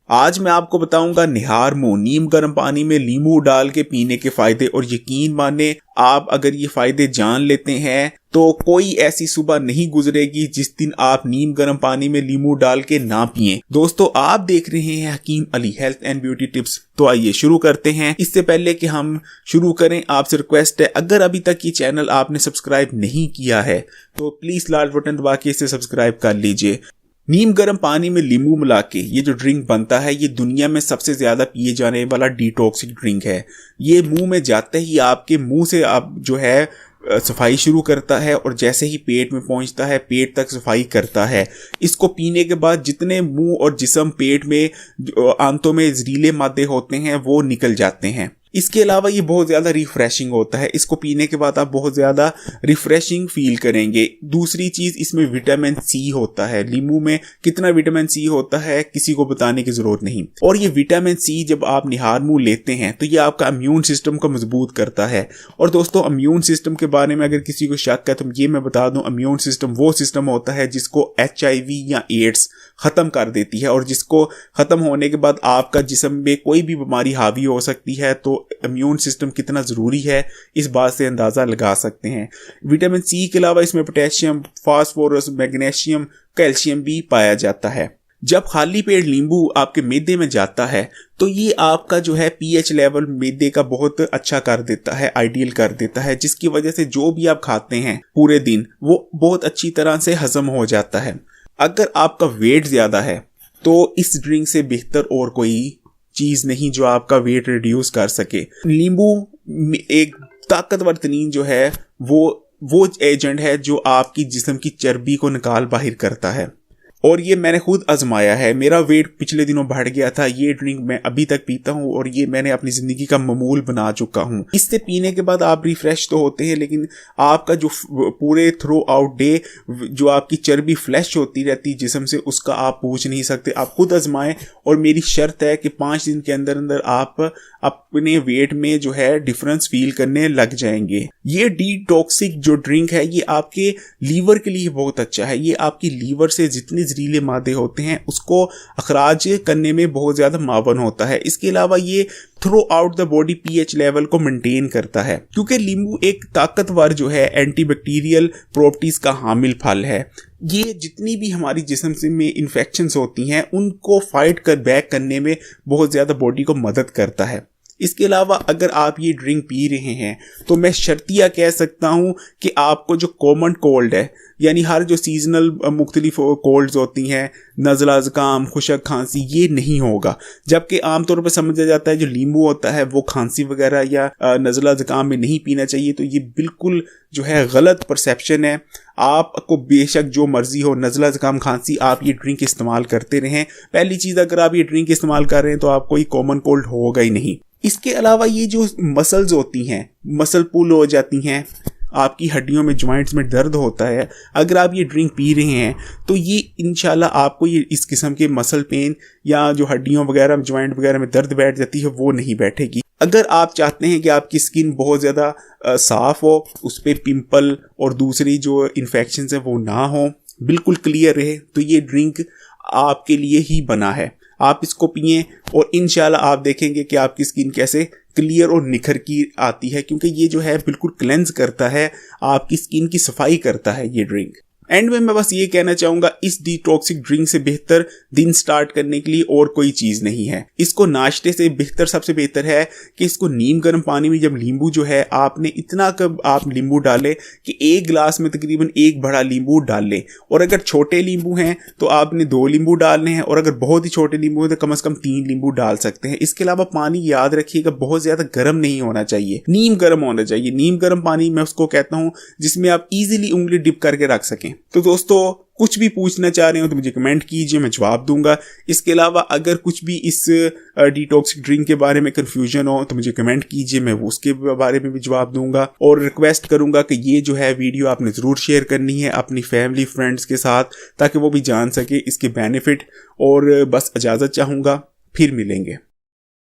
आज मैं आपको बताऊंगा निहार मुंह नीम गर्म पानी में नींबू डाल के पीने के फायदे। और यकीन माने आप अगर ये फायदे जान लेते हैं तो कोई ऐसी सुबह नहीं गुजरेगी जिस दिन आप नीम गर्म पानी में नींबू डाल के ना पिएं। दोस्तों, आप देख रहे हैं Hakeem Ali health and beauty tips. तो आइए शुरू करते हैं। इससे पहले कि हम शुरू करें, आपसे रिक्वेस्ट है, अगर अभी तक ये चैनल आपने सब्सक्राइब नहीं किया है तो प्लीज लाल बटन दबा के इसे सब्सक्राइब कर लीजिए। नीम गर्म पानी में नींबू मिला के ये जो ड्रिंक बनता है, ये दुनिया में सबसे ज्यादा पिए जाने वाला डिटॉक्सिक ड्रिंक है। ये मुंह में जाते ही आपके मुंह से आप जो है सफाई शुरू करता है और जैसे ही पेट में पहुंचता है पेट तक सफाई करता है। इसको पीने के बाद जितने मुंह और जिस्म पेट में आंतों में जहरीले मादे होते हैं वो निकल जाते हैं। इसके अलावा ये बहुत ज़्यादा रिफ्रेशिंग होता है। इसको पीने के बाद आप बहुत ज़्यादा रिफ्रेशिंग फील करेंगे। दूसरी चीज़, इसमें विटामिन सी होता है। नींबू में कितना विटामिन सी होता है किसी को बताने की ज़रूरत नहीं। और ये विटामिन सी जब आप निहार मुंह लेते हैं तो ये आपका इम्यून सिस्टम को मजबूत करता है। और दोस्तों, इम्यून सिस्टम के बारे में अगर किसी को शक है तो ये मैं बता दूं, इम्यून सिस्टम वो सिस्टम होता है जिसको HIV या एड्स ख़त्म कर देती है। और जिसको ख़त्म होने के बाद आपका जिस्म में कोई भी बीमारी हावी हो सकती है। तो इम्यून सिस्टम कितना ज़रूरी है इस बात से अंदाज़ा लगा सकते हैं। विटामिन सी के अलावा इसमें पोटेशियम, फास्फोरस, मैग्नीशियम, कैल्शियम भी पाया जाता है। जब खाली पेट नींबू आपके मैदे में जाता है तो ये आपका जो है pH लेवल मैदे का बहुत अच्छा कर देता है, आइडियल कर देता है, जिसकी वजह से जो भी आप खाते हैं पूरे दिन वो बहुत अच्छी तरह से हजम हो जाता है। अगर आपका वेट ज़्यादा है तो इस ड्रिंक से बेहतर और कोई चीज नहीं जो आपका वेट रिड्यूस कर सके। नींबू एक ताकतवर तरीन जो है वो एजेंट है जो आपकी जिस्म की चर्बी को निकाल बाहर करता है। और ये मैंने खुद आजमाया है। मेरा वेट पिछले दिनों बढ़ गया था। ये ड्रिंक मैं अभी तक पीता हूँ और ये मैंने अपनी जिंदगी का मामूल बना चुका हूँ। इससे पीने के बाद आप रिफ्रेश तो होते हैं, लेकिन आपका जो पूरे थ्रू आउट डे जो आपकी चर्बी फ्लैश होती रहती है जिस्म से, उसका आप पूछ नहीं सकते। आप खुद आजमाएं और मेरी शर्त है कि 5 दिन के अंदर अंदर आप अपने वेट में जो है डिफरेंस फील करने लग जाएंगे। ये डिटॉक्सिक जो ड्रिंक है ये आपके लीवर के लिए बहुत अच्छा है। ये आपकी लीवर से जितने जहरीले मादे होते हैं उसको अखराज करने में बहुत ज़्यादा मावन होता है। इसके अलावा ये through out the body pH level को मेंटेन करता है, क्योंकि नींबू एक ताकतवर जो है एंटीबैक्टीरियल प्रॉपर्टीज का हामिल फल है। ये जितनी भी हमारी जिस्म से में इन्फेक्शंस होती हैं उनको फाइट कर बैक करने में बहुत ज़्यादा बॉडी को मदद करता है। इसके अलावा अगर आप ये ड्रिंक पी रहे हैं तो मैं शर्तिया कह सकता हूँ कि आपको जो कॉमन कोल्ड है, यानी हर जो सीजनल मुख्तलिफ कोल्ड्स होती हैं, नज़ला ज़ुकाम, खुशक खांसी, ये नहीं होगा। जबकि आमतौर पर समझा जाता है जो नींबू होता है वो खांसी वगैरह या नज़ला ज़ुकाम में नहीं पीना चाहिए। तो ये बिल्कुल जो है गलत परसेप्शन है। आपको बेशक जो मर्जी हो, नज़ला ज़ुकाम, खांसी, आप ये ड्रिंक इस्तेमाल करते रहें। पहली चीज़, अगर आप ये ड्रिंक इस्तेमाल कर रहे हैं तो आपको ये कॉमन कोल्ड होगा ही नहीं। इसके अलावा ये जो मसल्स होती हैं, मसल पुल हो जाती हैं, आपकी हड्डियों में, जॉइंट्स में दर्द होता है, अगर आप ये ड्रिंक पी रहे हैं तो ये इंशाल्लाह आपको ये इस किस्म के मसल पेन या जो हड्डियों वगैरह, जॉइंट वगैरह में दर्द बैठ जाती है वो नहीं बैठेगी। अगर आप चाहते हैं कि आपकी स्किन बहुत ज़्यादा साफ़ हो, उस पर पिंपल और दूसरी जो इन्फेक्शन है वो ना हो, बिल्कुल क्लियर रहे, तो ये ड्रिंक आपके लिए ही बना है। आप इसको पिएं और इंशाल्लाह आप देखेंगे कि आपकी स्किन कैसे क्लियर और निखर की आती है, क्योंकि ये जो है बिल्कुल क्लेंज करता है, आपकी स्किन की सफाई करता है ये ड्रिंक। एंड में मैं बस ये कहना चाहूँगा, इस डिटॉक्सिक ड्रिंक से बेहतर दिन स्टार्ट करने के लिए और कोई चीज़ नहीं है। इसको नाश्ते से बेहतर, सबसे बेहतर है कि इसको नीम गर्म पानी में जब नींबू जो है आपने इतना कब आप नींबू डालें कि 1 गिलास में तकरीबन 1 बड़ा नींबू डाल लें। और अगर छोटे नींबू हैं तो आपने 2 नींबू डालने हैं, और अगर बहुत ही छोटे नींबू हैं तो कम से कम 3 नींबू डाल सकते हैं। इसके अलावा पानी याद रखिएगा बहुत ज़्यादा गर्म नहीं होना चाहिए, नीम गर्म होना चाहिए। नीम गर्म पानी मैं उसको कहता हूँ जिसमें आप ईजिली उंगली डिप करके रख सकें। तो दोस्तों, कुछ भी पूछना चाह रहे हो तो मुझे कमेंट कीजिए, मैं जवाब दूंगा। इसके अलावा अगर कुछ भी इस डिटॉक्सिक ड्रिंक के बारे में कन्फ्यूजन हो तो मुझे कमेंट कीजिए, मैं उसके बारे में भी जवाब दूंगा। और रिक्वेस्ट करूंगा कि ये जो है वीडियो आपने ज़रूर शेयर करनी है अपनी फैमिली फ्रेंड्स के साथ, ताकि वो भी जान सके इसके बेनिफिट। और बस इजाज़त चाहूँगा, फिर मिलेंगे।